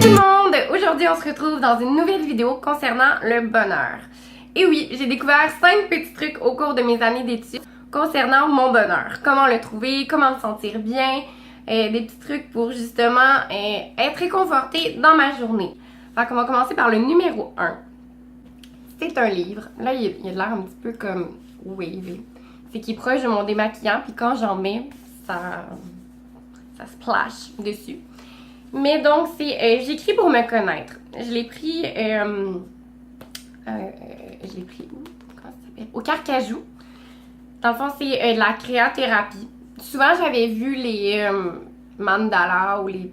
Salut tout le monde! Aujourd'hui, on se retrouve dans une nouvelle vidéo concernant le bonheur. Et oui, j'ai découvert 5 petits trucs au cours de mes années d'études concernant mon bonheur. Comment le trouver, comment me sentir bien, des petits trucs pour justement être réconfortée dans ma journée. Fait qu'on va commencer par le numéro 1. C'est un livre. Là, il a l'air un petit peu comme wavy. C'est qu'il est proche de mon démaquillant, puis quand j'en mets, ça splash dessus. Mais donc, c'est J'écris pour me connaître. Je l'ai pris comment ça s'appelle? Au Carcajou. Dans le fond, c'est de la créathérapie. Souvent, j'avais vu les mandalas ou les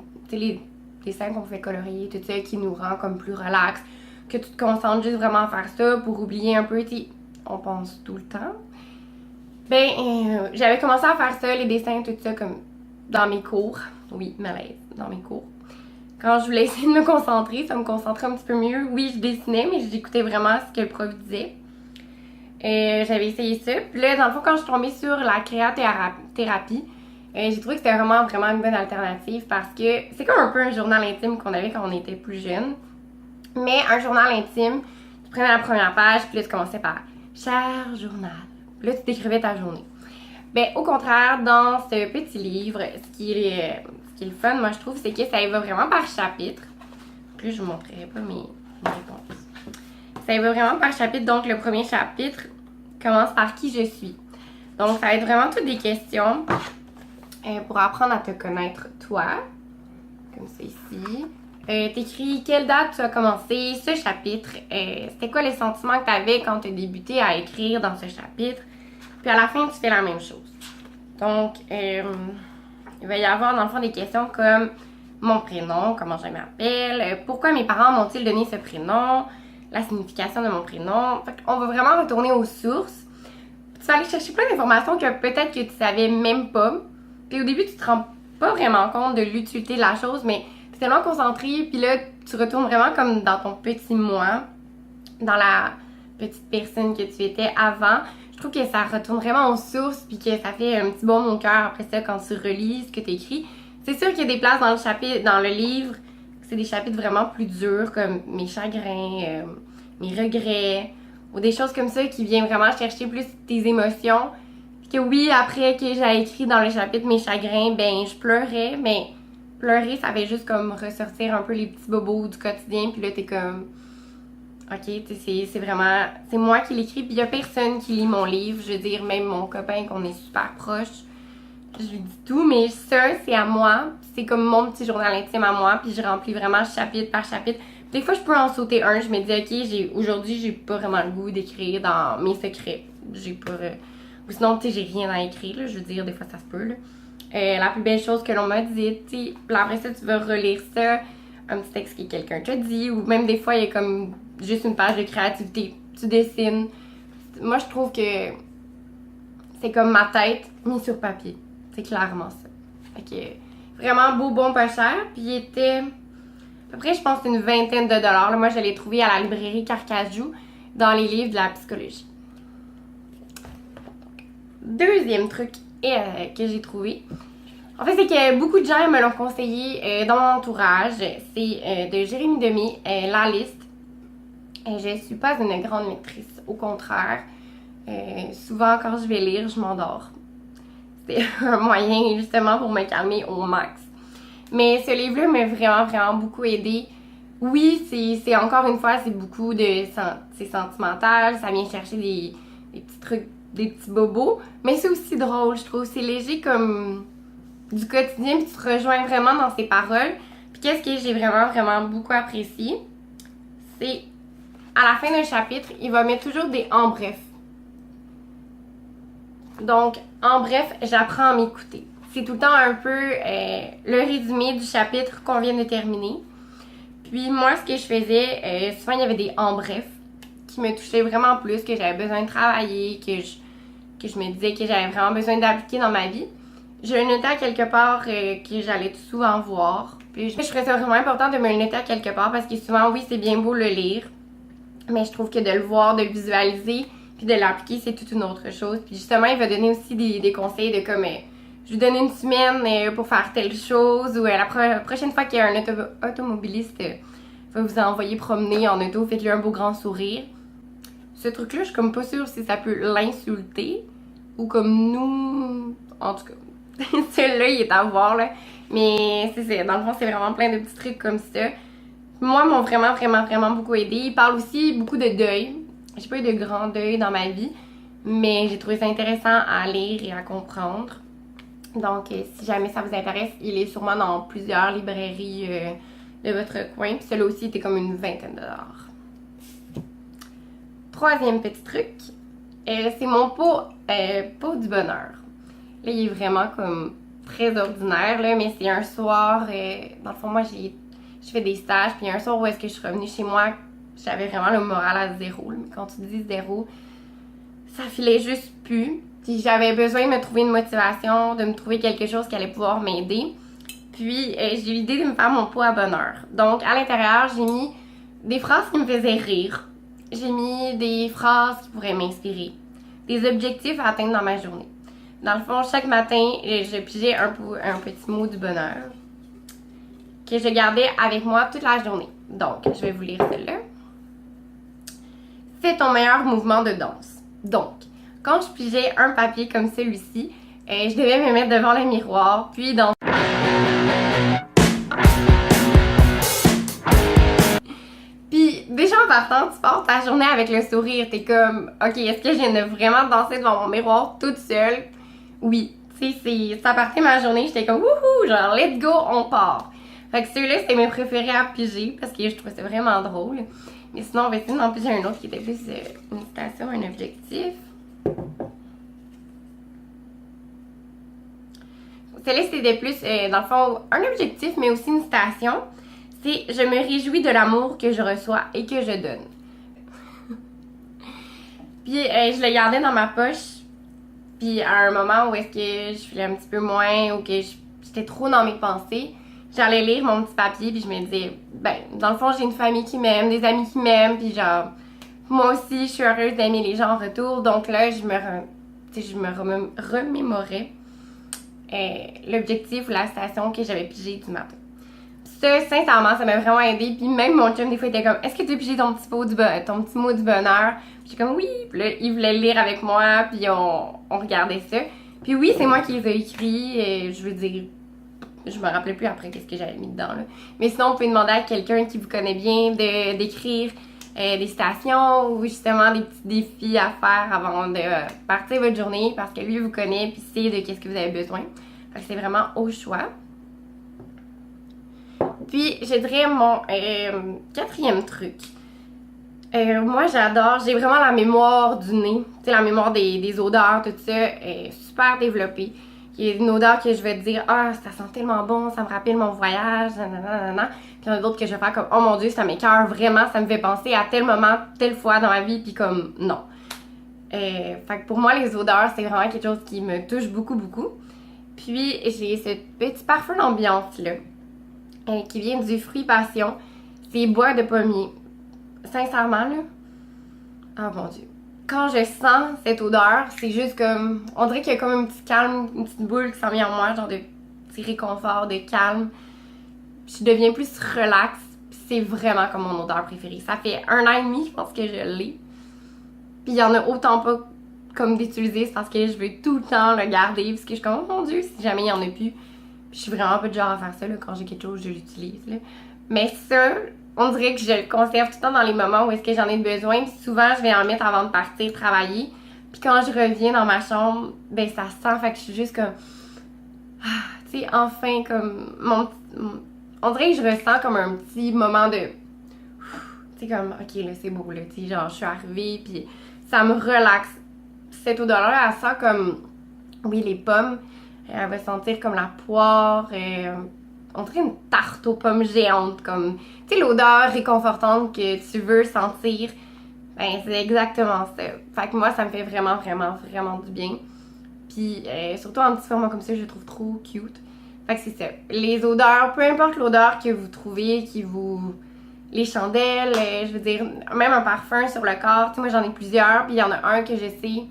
dessins qu'on fait colorier, tout ça, qui nous rend comme plus relax, que tu te concentres juste vraiment à faire ça pour oublier un peu, on pense tout le temps. J'avais commencé à faire ça, les dessins, tout ça, comme dans mes cours. Oui, malaise, dans mes cours. Quand je voulais essayer de me concentrer, ça me concentrait un petit peu mieux. Oui, je dessinais, mais j'écoutais vraiment ce que le prof disait. J'avais essayé ça. Puis là, dans le fond, quand je suis tombée sur la créathérapie, j'ai trouvé que c'était vraiment une bonne alternative parce que c'est comme un peu un journal intime qu'on avait quand on était plus jeune. Mais un journal intime, tu prenais la première page, puis là, tu commençais par « Cher journal ». Puis là, tu décrivais ta journée. Au contraire, dans ce petit livre, ce qui est le fun, moi, je trouve, c'est que ça y va vraiment par chapitre. Plus je vous montrerai pas mes réponses. Ça y va vraiment par chapitre. Donc, le premier chapitre commence par qui je suis. Donc, ça va être vraiment toutes des questions pour apprendre à te connaître toi. Comme ça ici. T'écris quelle date tu as commencé ce chapitre. C'était quoi les sentiments que tu avais quand tu as débuté à écrire dans ce chapitre. Puis à la fin, tu fais la même chose. Donc, il va y avoir dans le fond des questions comme mon prénom, comment je m'appelle, pourquoi mes parents m'ont-ils donné ce prénom, la signification de mon prénom. Fait qu'on va vraiment retourner aux sources. Tu vas aller chercher plein d'informations que peut-être que tu savais même pas. Puis au début, tu te rends pas vraiment compte de l'utilité de la chose, mais tu es tellement concentré, puis là, tu retournes vraiment comme dans ton petit moi, dans la petite personne que tu étais avant. Je trouve que ça retourne vraiment aux sources puis que ça fait un petit baume au cœur après ça quand tu relis ce que tu écris. C'est sûr qu'il y a des places dans le livre, c'est des chapitres vraiment plus durs comme mes chagrins, mes regrets ou des choses comme ça qui viennent vraiment chercher plus tes émotions. Puis que oui, après que j'ai écrit dans le chapitre mes chagrins, je pleurais, mais pleurer ça fait juste comme ressortir un peu les petits bobos du quotidien puis là t'es comme... OK, c'est vraiment... C'est moi qui l'écris, puis il y a personne qui lit mon livre. Je veux dire, même mon copain, qu'on est super proche, je lui dis tout, mais ça, c'est à moi. C'est comme mon petit journal intime à moi, puis je remplis vraiment chapitre par chapitre. Des fois, je peux en sauter un. Je me dis, OK, aujourd'hui, j'ai pas vraiment le goût d'écrire dans mes secrets. J'ai pas... Ou sinon, tu sais, j'ai rien à écrire, là. Je veux dire, des fois, ça se peut, là. La plus belle chose que l'on m'a dit, tu sais, après ça, tu vas relire ça, un petit texte que quelqu'un t'a dit, ou même des fois, il y a comme... juste une page de créativité. Tu dessines. Moi, je trouve que c'est comme ma tête mise sur papier. C'est clairement ça. Fait que vraiment beau, bon, pas cher. Puis il était à peu près, je pense, une vingtaine de dollars. Là, moi, je l'ai trouvé à la librairie Carcajou dans les livres de la psychologie. Deuxième truc que j'ai trouvé. En fait, c'est que beaucoup de gens me l'ont conseillé dans mon entourage. C'est de Jérémy Demé, La Liste. Je suis pas une grande lectrice, au contraire. Souvent, quand je vais lire, je m'endors. C'est un moyen, justement, pour me calmer au max. Mais ce livre-là m'a vraiment beaucoup aidé. Oui, c'est encore une fois, c'est beaucoup de... c'est sentimental, ça vient chercher des petits trucs, des petits bobos. Mais c'est aussi drôle, je trouve. C'est léger comme du quotidien, puis tu te rejoins vraiment dans ses paroles. Puis qu'est-ce que j'ai vraiment beaucoup apprécié? C'est... à la fin d'un chapitre, il va mettre toujours des « en bref ». Donc, en bref, j'apprends à m'écouter. C'est tout le temps un peu le résumé du chapitre qu'on vient de terminer. Puis moi, ce que je faisais, souvent il y avait des « en bref » qui me touchaient vraiment plus, que j'avais besoin de travailler, que je me disais que j'avais vraiment besoin d'appliquer dans ma vie. Je le notais à quelque part que j'allais tout souvent voir. Puis je trouvais ça vraiment important de me le noter à quelque part parce que souvent, oui, c'est bien beau le lire, mais je trouve que de le voir, de le visualiser, puis de l'appliquer, c'est toute une autre chose. Puis justement, il va donner aussi des conseils de comme je vous donne une semaine pour faire telle chose, ou la prochaine fois qu'il y a un automobiliste va vous envoyer promener en auto, faites-lui un beau grand sourire. Ce truc-là, je suis comme pas sûre si ça peut l'insulter, ou comme nous, en tout cas. Celui-là, il est à voir, là. Mais c'est ça, dans le fond, c'est vraiment plein de petits trucs comme ça. Moi, m'ont vraiment beaucoup aidé. Il parle aussi beaucoup de deuil. J'ai pas eu de grand deuil dans ma vie, mais j'ai trouvé ça intéressant à lire et à comprendre. Donc, si jamais ça vous intéresse, il est sûrement dans plusieurs librairies de votre coin. Puis celui-là aussi était comme une vingtaine de dollars. Troisième petit truc, c'est mon pot du bonheur. Là, il est vraiment comme très ordinaire, là, mais c'est un soir, dans le fond, moi, je fais des stages, puis un soir où est-ce que je suis revenue chez moi, j'avais vraiment le moral à zéro. Là. Mais quand tu dis zéro, ça filait juste plus. Puis j'avais besoin de me trouver une motivation, de me trouver quelque chose qui allait pouvoir m'aider. Puis j'ai eu l'idée de me faire mon pot à bonheur. Donc, à l'intérieur, j'ai mis des phrases qui me faisaient rire. J'ai mis des phrases qui pourraient m'inspirer. Des objectifs à atteindre dans ma journée. Dans le fond, chaque matin, je pigeais un petit mot du bonheur que je gardais avec moi toute la journée. Donc, je vais vous lire celle-là. Fais ton meilleur mouvement de danse. Donc, quand je pigeais un papier comme celui-ci, je devais me mettre devant le miroir, puis danser. Puis, déjà en partant, tu pars ta journée avec le sourire. T'es comme, ok, est-ce que je viens de vraiment danser devant mon miroir toute seule? Oui. Tu sais, ça partait ma journée, j'étais comme, wouhou, genre, let's go, on part. Fait que celui-là, c'était mes préférés à piger parce que je trouvais ça vraiment drôle. Mais sinon, on va essayer d'en piger un autre qui était plus une citation, un objectif. Celui-là, c'était plus, dans le fond, un objectif, mais aussi une citation. C'est « Je me réjouis de l'amour que je reçois et que je donne. » Puis, je le gardais dans ma poche. Puis, à un moment où est-ce que je filais un petit peu moins ou que j'étais trop dans mes pensées, j'allais lire mon petit papier puis je me disais, ben, dans le fond, j'ai une famille qui m'aime, des amis qui m'aiment, puis genre, moi aussi, je suis heureuse d'aimer les gens en retour. Donc là, je me remémorais l'objectif ou la citation que j'avais pigée du matin. Ça, sincèrement, ça m'a vraiment aidé. Puis même mon chum, des fois, était comme, est-ce que tu as pigé ton petit mot du bonheur? Puis j'étais comme, oui. Puis là, il voulait le lire avec moi, puis on regardait ça. Puis oui, c'est moi qui les ai écrits. Et je veux dire, je me rappelais plus après qu'est-ce que j'avais mis dedans. Là. Mais sinon, vous pouvez demander à quelqu'un qui vous connaît bien d'écrire des citations ou justement des petits défis à faire avant de partir votre journée parce que lui vous connaît puis sait de qu'est-ce que vous avez besoin. Fait que c'est vraiment au choix. Puis, je dirais mon quatrième truc. Moi, j'adore, j'ai vraiment la mémoire du nez. Tu sais, la mémoire des odeurs, tout ça, est super développée. Il y a une odeur que je vais te dire, ah, ça sent tellement bon, ça me rappelle mon voyage, nanana. Puis il y en a d'autres que je vais faire comme, oh mon Dieu, ça m'écoeure vraiment, ça me fait penser à tel moment, telle fois dans ma vie, puis comme, non. Fait que pour moi, les odeurs, c'est vraiment quelque chose qui me touche beaucoup. Puis, j'ai ce petit parfum d'ambiance-là. Qui vient du fruit passion. C'est bois de pommier. Sincèrement, là. Oh mon Dieu. Quand je sens cette odeur, c'est juste comme. On dirait qu'il y a comme un petit calme, une petite boule qui s'en vient en moi, genre de petit réconfort, de calme. Je deviens plus relax. C'est vraiment comme mon odeur préférée. Ça fait 1 an et demi, je pense que je l'ai. Puis il y en a autant pas comme d'utiliser, c'est parce que je veux tout le temps le garder. Parce que je suis comme, oh mon Dieu, si jamais il y en a plus. Puis je suis vraiment pas du genre à faire ça, là, quand j'ai quelque chose, je l'utilise, là. Mais ça, on dirait que je le conserve tout le temps dans les moments où est-ce que j'en ai besoin. Puis souvent, je vais en mettre avant de partir travailler. Puis quand je reviens dans ma chambre, ben ça sent, fait que je suis juste comme... Ah, tu sais, enfin, comme... on dirait que je ressens comme un petit moment de... Tu sais, comme, ok, là, c'est beau, là, tu sais, genre, je suis arrivée, puis ça me relaxe. Cette odeur-là, elle sent comme... Oui, les pommes... Elle va sentir comme la poire, on dirait une tarte aux pommes géante, comme, tu sais, l'odeur réconfortante que tu veux sentir, ben c'est exactement ça. Fait que moi, ça me fait vraiment du bien. Puis, surtout en petit format comme ça, je le trouve trop cute. Fait que c'est ça. Les odeurs, peu importe l'odeur que vous trouvez, les chandelles, je veux dire, même un parfum sur le corps, tu sais, moi j'en ai plusieurs, puis il y en a un que je sais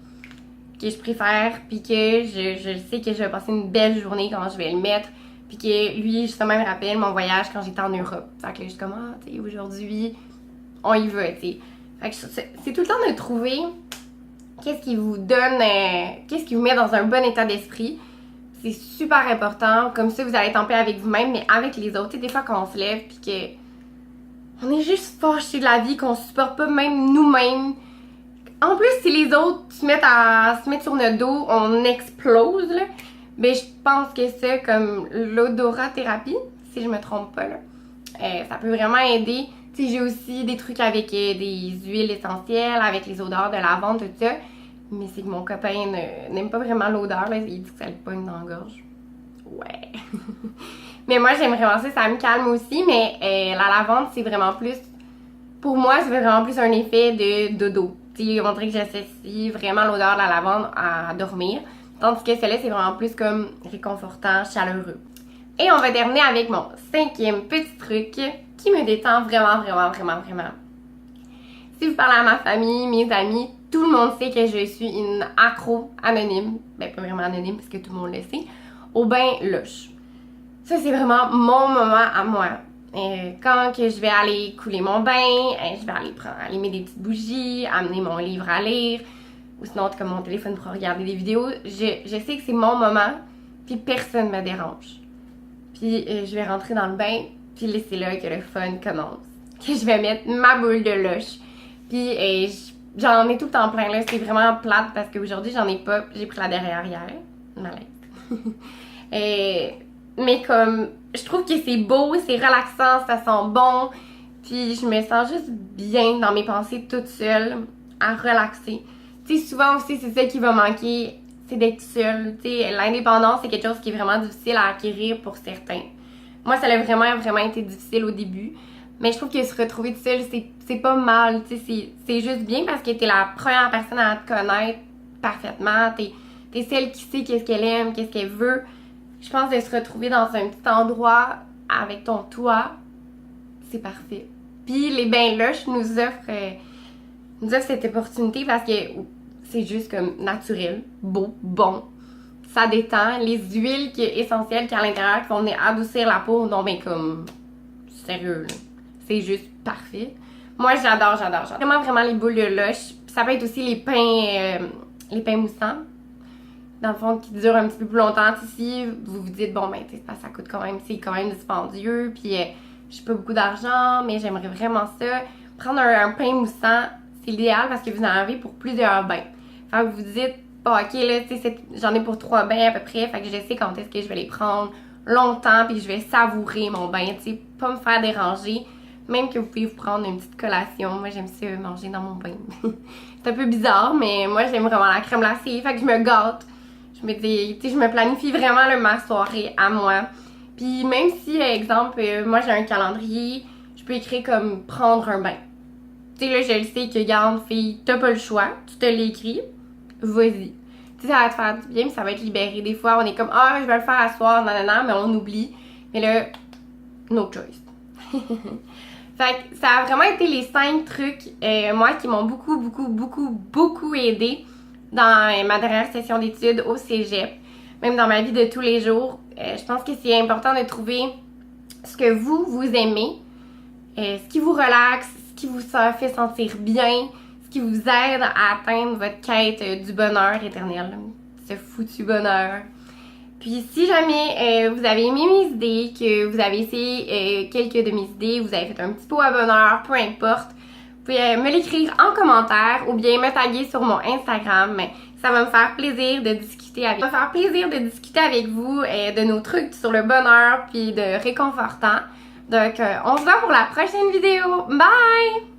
que je préfère, puis que je sais que je vais passer une belle journée quand je vais le mettre, puis que lui, justement, il me rappelle mon voyage quand j'étais en Europe. Fait que là, je suis comme, ah, tu sais, aujourd'hui, on y va, tu sais. Fait que c'est tout le temps de trouver qu'est-ce qui vous donne, qu'est-ce qui vous met dans un bon état d'esprit. C'est super important. Comme ça, vous allez être en paix avec vous-même, mais avec les autres. Tu sais, des fois, quand on se lève, puis que on est juste fâché de la vie, qu'on supporte pas même nous-mêmes. En plus, si les autres se mettent sur notre dos, on explose, là. Ben, je pense que c'est comme l'odorathérapie, si je me trompe pas, là. Ça peut vraiment aider. Tu sais, j'ai aussi des trucs avec des huiles essentielles, avec les odeurs de lavande, tout ça. Mais c'est que mon copain n'aime pas vraiment l'odeur, là. Il dit que ça le pogne dans la gorge. Ouais. Mais moi, j'aime vraiment ça me calme aussi. Mais la lavande, c'est vraiment plus... Pour moi, c'est vraiment plus un effet de dodo. Tu sais, on dirait que j'associe vraiment l'odeur de la lavande à dormir. Tandis que celle-là, c'est vraiment plus comme réconfortant, chaleureux. Et on va terminer avec mon 5e petit truc qui me détend vraiment. Si vous parlez à ma famille, mes amis, tout le monde sait que je suis une accro anonyme. Ben, pas vraiment anonyme parce que tout le monde le sait. Au bain lush. Ça, c'est vraiment mon moment à moi. Quand que je vais aller couler mon bain, je vais aller mettre des petites bougies, amener mon livre à lire, ou sinon comme mon téléphone pour regarder des vidéos. Je sais que c'est mon moment, puis personne me dérange. Puis je vais rentrer dans le bain, puis là, c'est là que le fun commence. Que je vais mettre ma boule de lush. Puis j'en ai tout le temps plein, là. C'est vraiment plate parce qu'aujourd'hui, j'en ai pas. J'ai pris la derrière hier. Malaise. Mais comme, je trouve que c'est beau, c'est relaxant, ça sent bon. Puis je me sens juste bien dans mes pensées toute seule, à relaxer. Tu sais, souvent aussi, c'est ça qui va manquer, c'est d'être seule. Tu sais, l'indépendance, c'est quelque chose qui est vraiment difficile à acquérir pour certains. Moi, ça a vraiment été difficile au début. Mais je trouve que se retrouver toute seule, c'est pas mal. Tu sais, c'est juste bien parce que t'es la première personne à te connaître parfaitement. T'es celle qui sait qu'est-ce qu'elle aime, qu'est-ce qu'elle veut. Je pense de se retrouver dans un petit endroit avec ton toit, c'est parfait. Puis les bains lush nous offrent cette opportunité parce que c'est juste comme naturel, beau, bon. Ça détend. Les huiles essentielles qu'il y a à l'intérieur qui vont venir adoucir la peau, non mais comme sérieux là. C'est juste parfait. Moi j'adore. Vraiment les boules de lush. Ça peut être aussi les pains moussants. Dans le fond, qui durent un petit peu plus longtemps. Si vous vous dites, bon, ben, ça coûte quand même, c'est quand même dispendieux, puis j'ai pas beaucoup d'argent, mais j'aimerais vraiment ça. Prendre un pain moussant, c'est l'idéal parce que vous en avez pour plusieurs bains. Fait que vous vous dites, bon, ok, là, j'en ai pour 3 bains à peu près, fait que je sais quand est-ce que je vais les prendre longtemps, puis je vais savourer mon bain, tu sais, pas me faire déranger. Même que vous pouvez vous prendre une petite collation. Moi, j'aime ça manger dans mon bain. C'est un peu bizarre, mais moi, j'aime vraiment la crème glacée, fait que je me gâte. Je me dis, tu sais, je me planifie vraiment ma soirée à moi. Puis même si, exemple, moi j'ai un calendrier, je peux écrire comme prendre un bain. Tu sais, là, je le sais que, garde, fille, t'as pas le choix, tu te l'écris, vas-y. Tu sais, ça va te faire du bien, mais ça va être libéré. Des fois, on est comme, ah, je vais le faire à soir, nanana, mais on oublie. Mais là, no choice. Fait que ça a vraiment été les 5 trucs, moi, qui m'ont beaucoup aidé dans ma dernière session d'études au cégep, même dans ma vie de tous les jours. Je pense que c'est important de trouver ce que vous aimez, ce qui vous relaxe, ce qui vous fait sentir bien, ce qui vous aide à atteindre votre quête du bonheur éternel, ce foutu bonheur. Puis si jamais vous avez aimé mes idées, que vous avez essayé quelques de mes idées, vous avez fait un petit pot à bonheur, peu importe, vous pouvez me l'écrire en commentaire ou bien me taguer sur mon Instagram. Ça va me faire plaisir de discuter avec vous de nos trucs sur le bonheur puis de réconfortant. Donc, on se voit pour la prochaine vidéo. Bye!